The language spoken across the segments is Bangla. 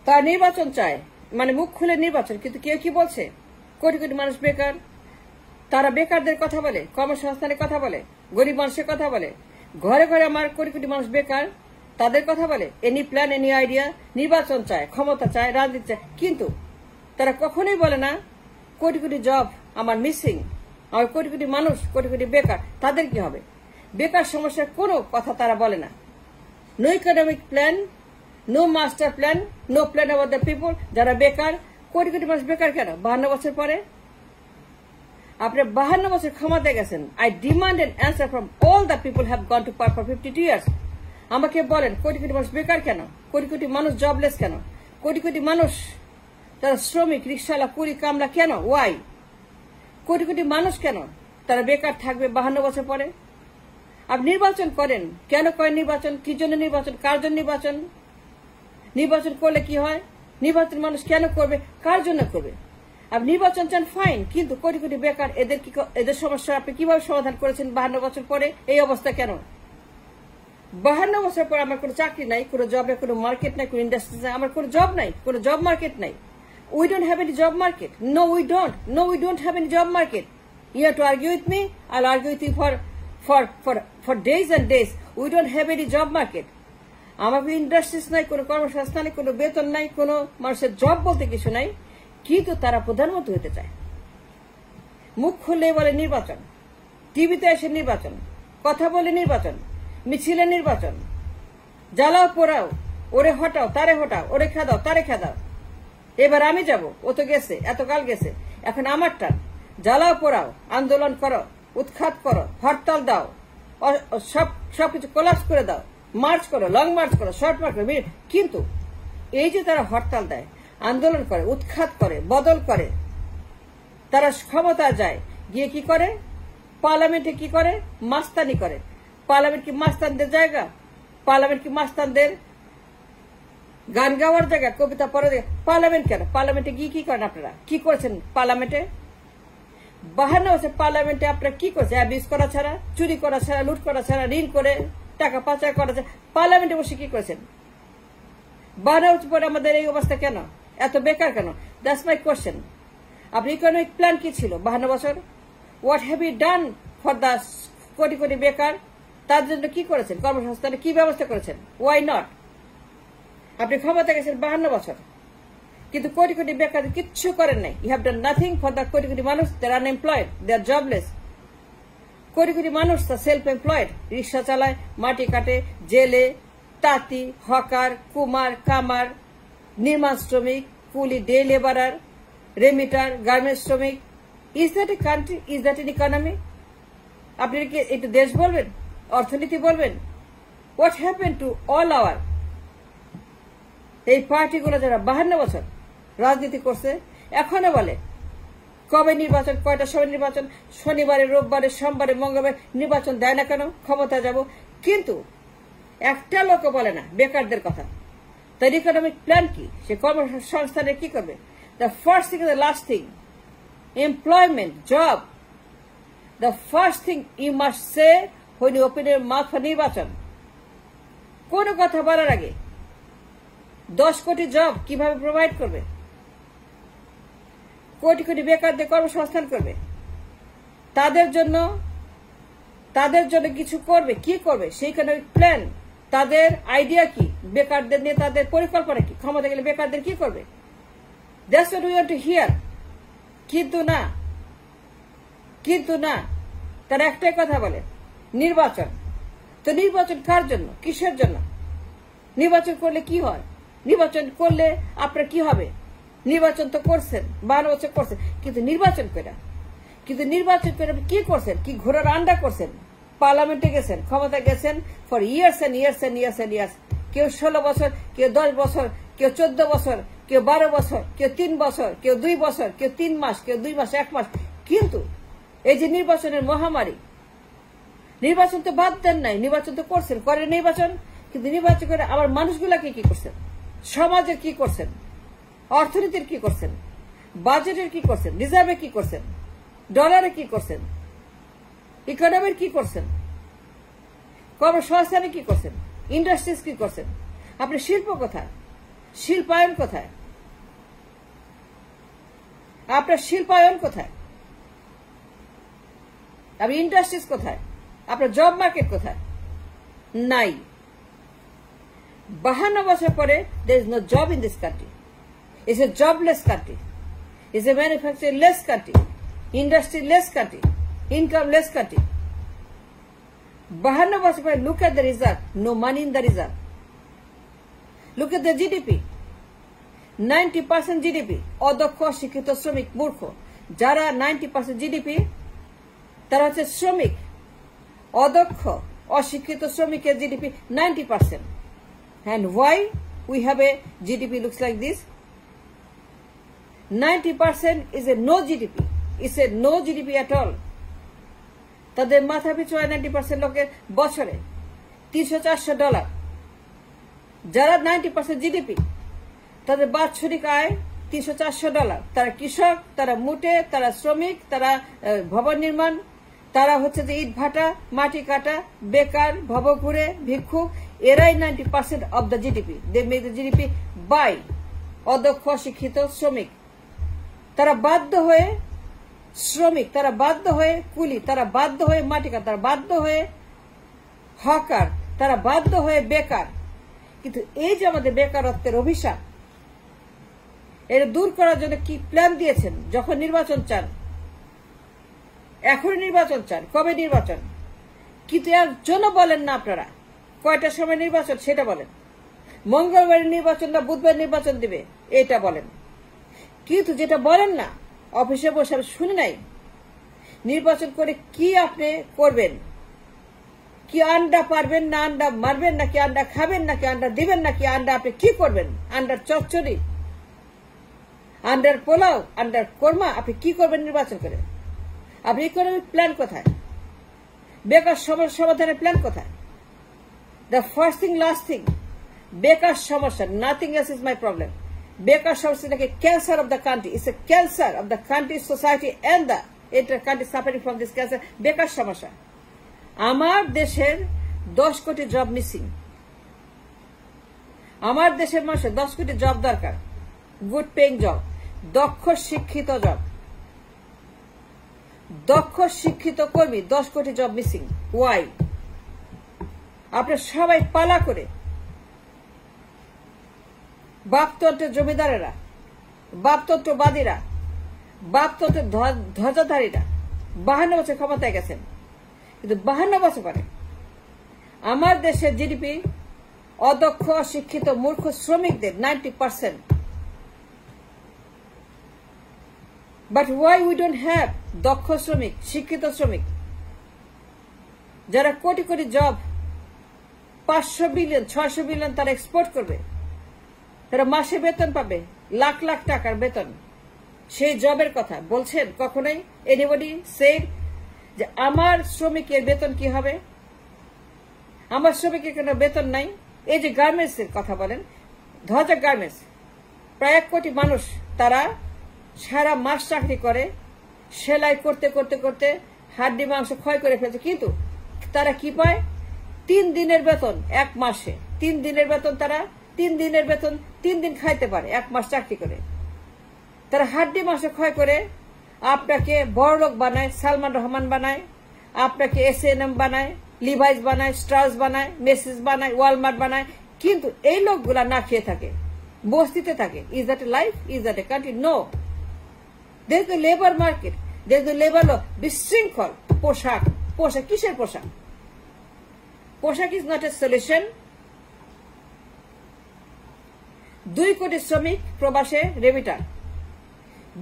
তারা নির্বাচন চায়, মানে মুখ খুলে নির্বাচন, কিন্তু কেউ কি বলছে? কোটি কোটি মানুষ বেকার, তারা বেকারদের কথা বলে, কর্মসংস্থানের কথা বলে, গরিব মানুষের কথা বলে, ঘরে ঘরে আমার কোটি কোটি মানুষ বেকার, তাদের কথা বলে। এনি প্ল্যান, এনি আইডিয়া, নির্বাচন চায়, ক্ষমতা চায়, রাজনীতি চায়, কিন্তু তারা কখনোই বলে না কোটি কোটি জব আমার মিসিং, আমার কোটি কোটি মানুষ, কোটি কোটি বেকার, তাদের কি হবে? বেকার সমস্যার কোনো কথা তারা বলে না। No economic plan, no master plan, no plan about the people. যারা বেকার, কোটি কোটি মানুষ বেকার কেন? 52 বছর পরে আপনি 52 বছর ক্ষমতায় গেছেন। I demand N answer from all the people have gone to power for 52 years. আমাকে বলেন কোটি কোটি মানুষ বেকার কেন? কোটি কোটি মানুষ জবলেস কেন? কোটি কোটি মানুষ তারা শ্রমিক, রিক্সাওয়ালা, কুলি, কামলা কেন? ওয়াই? কোটি কোটি মানুষ কেন তারা বেকার থাকবে 52 বছর পরে? আপনি নির্বাচন করেন, কেন করেন নির্বাচন? কি জন্য নির্বাচন? কার জন্য নির্বাচন? নির্বাচন করলে কি হয়? নির্বাচন মানুষ কেন করবে? কার জন্য করবে? আপনি নির্বাচন চান, ফাইন, কিন্তু কোটি কোটি বেকার, এদের সমস্যা আপনি কিভাবে সমাধান করেছেন 52 বছর পরে? এই অবস্থা কেন? 52 বছর পরে আমার কোনো চাকরি নাই, কোনো জবে, কোনো মার্কেট নাই, কোনো ইন্ডাস্ট্রি নাই, আমার কোনো জব নাই, কোনো জব মার্কেট নাই। We don't have any job market. No, we don't. No, we don't have any job market. You have to argue with me. I'll argue with you for days and days. We don't have any job market. আমাকে ইন্ডাস্ট্রিজ নাই, কোনো কর্মসংস্থান নেই, কোনো বেতন নাই, কোনো মানুষের জব বলতে কিছু নাই, কিন্তু তারা প্রধানমন্ত্রী হতে চায়। মুখ খুললে বলে নির্বাচন, টিভিতে এসে নির্বাচন, কথা বলে নির্বাচন, মিছিলে নির্বাচন, জ্বালাও পোড়াও, ওরে হটাও, তারে হটাও, ওরে খেদাও, তারে খেদাও। এবার আমি যাব, ও তো গেছে, এতকাল গেছে, এখন আমার টান। জ্বালাও পোড়াও, আন্দোলন করো, উৎখাত করো, হরতাল দাও, সবকিছু কোলাপস করে দাও, মার্চ করো, লং মার্চ করো, শর্ট মার্চ করো, কিন্তু এই যে তারা হরতাল দেয়, আন্দোলন করে, উৎখাত করে, বদল করে, তারা ক্ষমতা যায়, গিয়ে কি করে? পার্লামেন্টে কি করে? মাস্তানি করে। পার্লামেন্ট কি মাস্তানদের জায়গা? পার্লামেন্ট কি মাস্তানদের গান গাওয়ার জায়গা, কবিতা পড়ার জায়গা? পার্লামেন্ট কেন? পার্লামেন্টে গিয়ে কি করেন আপনারা? কি করেছেন পার্লামেন্টে? 52 বছর পার্লামেন্টে আপনারা কি করেছেন? অ্যাবিউজ করা ছাড়া, চুরি করা ছাড়া, লুট করা ছাড়া, ঋণ করে টাকা পাচার করা ছাড়া পার্লামেন্টে বসে কি করেছেন? 52 বছর পরে আমাদের এই অবস্থা কেন? এত বেকার কেন? That's my question. আপনি ইকোনমিক প্ল্যান কি ছিল 52 বছর? What have you done for the crore crore বেকার? তার জন্য কি করেছেন? কর্মসংস্থানে কি ব্যবস্থা করেছেন? Why not? আপনি ক্ষমতা গেছেন 52 বছর, কিন্তু কোটি কোটি বেকার কিচ্ছু করেন নাই। You have done nothing for the crore crore মানুষ। They are unemployed, they are jobless. Crore crore মানুষ সেলফ এমপ্লয়েড, রিক্সা চালায়, মাটি কাটে, জেলে, তাঁতি, হকার, কুমার, কামার, নির্মাণ শ্রমিক, কুলি, ডে লেবারার, রেমিটার, গার্মেন্টস শ্রমিক। Is that a country? Is that N economy? আপনি কি একটু দেশ বলবেন, অর্থনীতি বলবেন? What happen to all our এই পার্টিগুলো যারা 52 বছর রাজনীতি করছে, এখনো বলে কবে নির্বাচন, কয়টা সময় নির্বাচন, শনিবারে, রোববারে, সোমবারে, মঙ্গলবারে নির্বাচন দেয় না কেন? ক্ষমতা যাব, কিন্তু একটা লোক বলে না বেকারদের কথা। তার ইকোনমিক প্ল্যান কি? সে কর্মসংস্থানে কি করবে? The first thing, the last thing, employment, job. The first thing you must say when you open your mouth for নির্বাচন। কোন কথা বলার আগে 10 কোটি জব কিভাবে প্রোভাইড করবে? কোটি কোটি বেকারদের কর্মসংস্থান করবে, তাদের জন্য কিছু করবে, কি করবে? সেই ইকোনমিক প্ল্যান, তাদের আইডিয়া কি? বেকারদের নিয়ে তাদের পরিকল্পনা কি? ক্ষমতা গেলে বেকারদের কি করবে? That's what we want to here. কিন্তু না, তারা একটাই কথা বলে, নির্বাচন। তো নির্বাচন কার জন্য, কিসের জন্য? নির্বাচন করলে কি হয়? নির্বাচন করলে আপনার কি হবে? নির্বাচন তো করছেন, 12 বছর করছেন, কিন্তু নির্বাচন করে কি করছেন? কি ঘোড়ার আন্ডা করছেন? পার্লামেন্টে গেছেন, ক্ষমতা গেছেন for years and years and years and years. কেউ 16 বছর, কেউ 10 বছর, কেউ 14 বছর, কেউ 12 বছর, কেউ 3 বছর, কেউ 2 বছর, কেউ 3 মাস, কেউ 2 মাস, 1 মাস। কিন্তু এই যে নির্বাচনের মহামারী, নির্বাচন তো বাদ দেন নাই, নির্বাচন তো করছেন, করেন নির্বাচন, কিন্তু নির্বাচন করে আবার মানুষগুলাকে কি করছেন? সমাজের কি করছেন? অর্থনীতির কি করছেন? বাজেটের কি করছেন? রিজার্ভে কি করছেন? ডলারে কি করছেন? ইকোনমির কি করছেন? কর্মসংস্থানে কি করছেন? ইন্ডাস্ট্রিজ কি করছেন? আপনি শিল্প কোথায়? শিল্পায়ন কোথায়? আপনার শিল্পায়ন কোথায়? আপনার ইন্ডাস্ট্রিজ কোথায়? আপনার জব মার্কেট কোথায়? নাই। 52 বছর পরে there is no job in this country. It's a jobless country. It's a manufacturing-less country. Industry-less country. Income-less country. 52 বছর পরে look at the result. No money in the result. Look at the GDP. 90% GDP. অদক্ষ শিক্ষিত শ্রমিক মূর্খ। যারা 90% GDP তারা হচ্ছে শ্রমিক। অদক্ষ অশিক্ষিত শ্রমিকের GDP 90%. And why we have a GDP looks like this? 90% is a no GDP. It's a no GDP at all. তাদের মাথা পিছু 90% লোকের বছরে $300-400। যারা 90% GDP তাদের বাৎসরিক আয় $300-400। তারা কৃষক, তারা মুটে, তারা শ্রমিক, তারা ভবন নির্মাণ, তারা হচ্ছে যে ইট ভাটা, মাটি কাটা, বেকার, ভবঘুরে, ভিক্ষুক, এরাই 90% of the GDP. They make the GDP by অদক্ষ শিক্ষিত শ্রমিক। তারা বাধ্য হয়ে শ্রমিক, তারা বাধ্য হয়ে কুলি, তারা বাধ্য হয়ে মাটি কাটা, তারা বাধ্য হয়ে হকার, তারা বাধ্য হয়ে বেকার। কিন্তু এই যে আমাদের বেকারত্বের অভিশাপ, এটা দূর করার জন্য কি প্ল্যান দিয়েছেন? যখন নির্বাচন চান, এখনই নির্বাচন চান, কবে নির্বাচন? কিন্তু এর জন্য বলেন না আপনারা কয়টার সময় নির্বাচন সেটা বলেন। মঙ্গলবার নির্বাচন না বুধবার নির্বাচন দিবে এটা বলেন। কিন্তু যেটা বলেন না, অফিসে বসে শুনি নাই, নির্বাচন করে কি আপনি করবেন, কি আন্ডা পারবেন না আন্ডা মারবেন, নাকি আন্ডা খাবেন, নাকি আন্ডা দিবেন, নাকি আন্ডা আপনি কি করবেন, আন্ডার চচ্চড়ি, আন্ডার পোলাও, আন্ডার কোরমা, আপনি কি করবেন নির্বাচন করে? আপনি ইকোনমিক প্ল্যান কোথায়? বেকার সমস্যা সমাধানের প্ল্যান কোথায়? The first thing last thing, বেকার সমস্যা, nothing else is my problem. বেকার সমস্যা নাকি cancer of the country, it's a cancer of the country, society and the entire country suffering from this cancer. বেকার সমস্যা। আমার দেশের 10 কোটি জব মিসিং। আমার দেশের মানুষের 10 কোটি জব দরকার, গুড পেইং জব, দক্ষ শিক্ষিত জব, দক্ষ শিক্ষিত কর্মী, 10 কোটি জব মিসিং। ওয়াই? আপনার সবাই পালা করে বাপতন্ত্রের জমিদারেরা, বাপতন্ত্রবাদীরা, বাপতন্ত্রের ধ্বজাধারীরা 52 বছর ক্ষমতায় গেছেন। কিন্তু 52 বছর পরে আমার দেশের জিডিপি অদক্ষ অশিক্ষিত মূর্খ শ্রমিকদের 90%। But why we don't have দক্ষ শ্রমিক, শিক্ষিত শ্রমিক, যারা crore crore job, 500 billion 600 billion তারা এক্সপোর্ট করবে, তারা মাসে বেতন পাবে লাখ লাখ টাকার বেতন। সেই জবের কথা বলছেন কখনোই? এনিবডি সেড যে আমার শ্রমিকের বেতন কি হবে? আমার শ্রমিকের কোনো বেতন নাই। এই যে গার্মেন্টস এর কথা বলেন, ধ্বজা গার্মেন্টস, প্রায় 1 কোটি মানুষ, তারা সারা মাস চাকরি করে, সেলাই করতে করতে করতে হাড্ডি মাংস ক্ষয় করে ফেলছে। কিন্তু তারা কি পায়? 3 দিনের বেতন 1 মাসে। 3 দিনের বেতন, তারা 3 দিনের বেতন 3 দিন খাইতে পারে 1 মাস চাকরি করে। তারা হাড্ডি মাংস ক্ষয় করে আপনাকে বড়লোক বানায়, সালমান রহমান বানায়, আপনাকে S&M বানায়, লিভাইস বানায়, স্ট্রাউস বানায়, মেসিস বানায়, ওয়ালমার্ট বানায়। কিন্তু এই লোকগুলা না খেয়ে থাকে, বস্তিতে থাকে। Is that a life? Is that a country? No. There is the labour market, there is the labour law. বিশৃঙ্খল পোশাক, পোশাক কিসের পোশাক? পোশাক ইজ নট এ সলিউশন। 2 কোটি শ্রমিক প্রবাসে রেমিটার,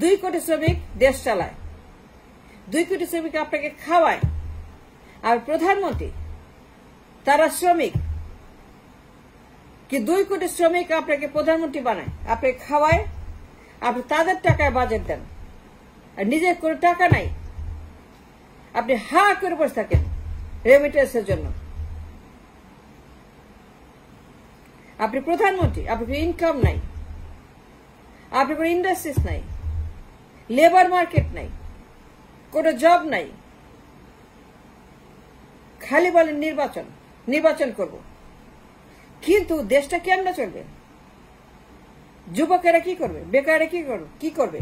2 কোটি শ্রমিক দেশ চালায়, 2 কোটি শ্রমিক আপনাকে খাওয়ায়। আর প্রধানমন্ত্রী, তারা শ্রমিক কি? 2 কোটি শ্রমিক আপনাকে প্রধানমন্ত্রী বানায়, আপনাকে খাওয়ায়, আপনি তাদের টাকায় বাজেট দেন, আর নিজের কোনো টাকা নাই। আপনি হা করে বসে থাকেন রেমিটেন্সের জন্য। আপনি প্রধানমন্ত্রী, আপনার ইনকাম নাই, আপনার কোনো ইন্ডাস্ট্রিজ নাই, লেবার মার্কেট নাই, কোনো জব নাই, খালি বলেন নির্বাচন, নির্বাচন করব। কিন্তু দেশটা কেমনে চলবে? যুবকেরা কি করবে, বেকারেরা কি করবে?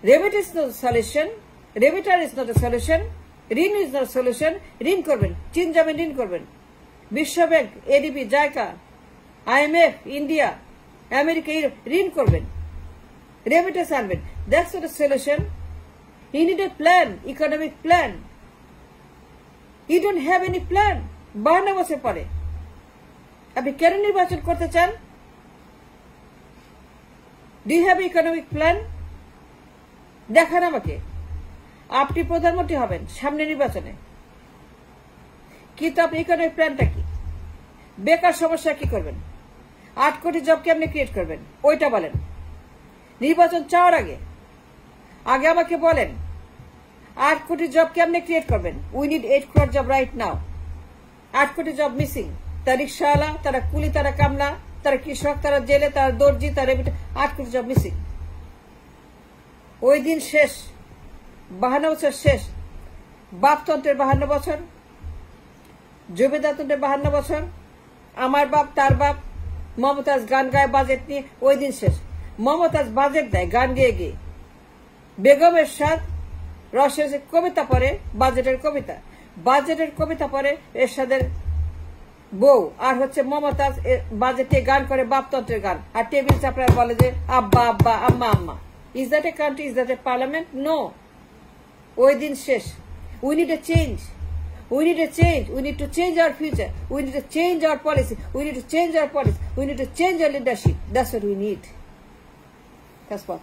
Remit is not solution, remitter is not a solution, ঋণ ইজ নট সলিউশন। ঋণ করবেন, চীন যাবেন ঋণ করবেন, বিশ্ব bank, ADB, JICA, IMF, India, America, Europe, ঋণ করবেন, রেমিটেন্স আনবেন। That's not a solution. You need a plan, economic plan. You don't have any plan. 52 বছর পরে আপনি কেন নির্বাচন করতে চান? Do you have economic plan? দেখান আমাকে। আপনি প্রধানমন্ত্রী হবেন সামনে নির্বাচনে, কিন্তু আপনি ইকোনমিক প্ল্যানটা কি? বেকার সমস্যা কি করবেন? 8 কোটি জব কেমনে ক্রিয়েট করবেন ওইটা বলেন। নির্বাচন চাওয়ার আগে আমাকে বলেন 8 কোটি জব কেমনে ক্রিয়েট করবেন? We need 8 crore job right now. 8 কোটি জব মিসিং। তারা রিক্সাওয়ালা, তারা কুলি, তারা কামলা, তারা কৃষক, তারা জেলে, তারা দর্জি, তারা 8 কোটি জব মিসিং। ওই দিন শেষ, 52 বছর শেষ। বাপতন্ত্রের 52 বছর, জমিদারতন্ত্রের 52 বছর, আমার বাপ তার বাপ, মমতাজ গান গায় বাজেট নিয়ে, ওই দিন শেষ। মমতাজ বাজেট দেয় গান গেয়ে গিয়ে, বেগমের সাথ রসের কবিতা পড়ে, বাজেটের কবিতা পড়ে এরশাদের বউ, আর হচ্ছে মমতাজ বাজেটে গান করে বাপতন্ত্রের গান, আর টেবিল চাপড়ায় বলে যে আব্বা আব্বা, আম্মা আম্মা। Is that a country? Is that a parliament? No. ওই দিন শেষ। We need a change. We need a change. We need to change our future. We need to change our policy. We need to change our policy. We need to change our leadership. That's what we need. That's what.